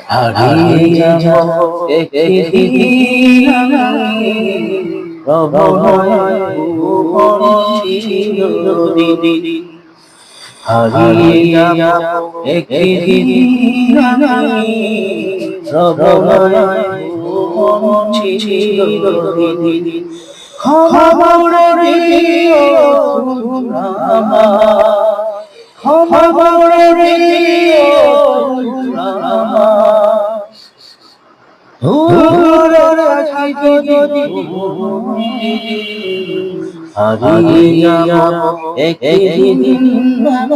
হারিয়ে যাব একদিন আমি রবনায় ভুবন চিরদিন। হারিয়ে যাব একদিন আমি রবনায় ভুবন চিরদিন। খবর দিও তোমরা আমার, খবর দিও তোমরা আমার, দূরের থাকি যদি হারিয়ে যাব একদিন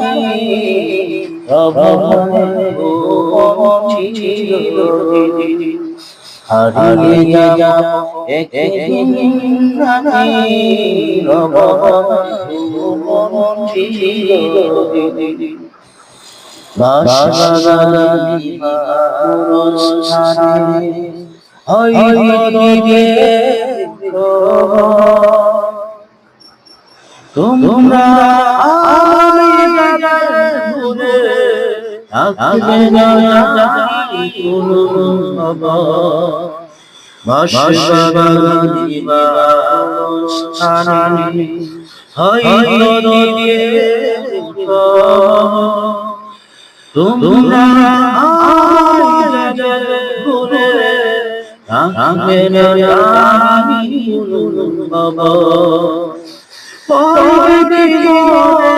আমি রবনায় ভুবন চিরদিন। হারিয়ে যাব একদিন আমি রবনায় ভুবন চিরদিন। বাঁশবাগানে পুরস্থানে হয়তো দিবে তোমরা ভুলে থাকবে না জানি কোনো খবর। বাঁশবাগানে পুরস্থানে হয়তো দিবে তোমরা ভুলে থাকবে না জানি কোনো খবর। পড়বে জীবনে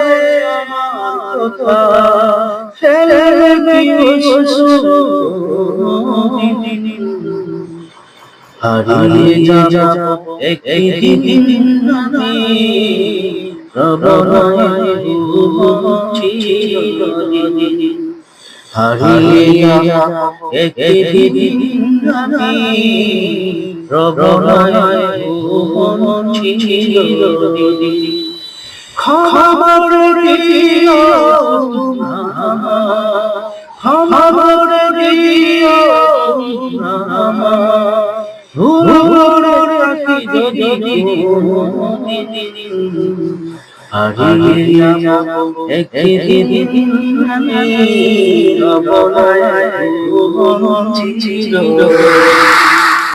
আমার কথা ফেলে দিও হারিয়ে যাব একদিন আমি রবনায় ভুবন চিরদিন। হারিয়ে যাব একদিন আমি রবনায় ভুবন চিরদিন। খবর দিও তোমরা আমার, খবর দিও তোমরা আমার, দূরের থাকি যদি হারিয়ে যাব একদিন আমি রবনায় ভুবন চিরদিন।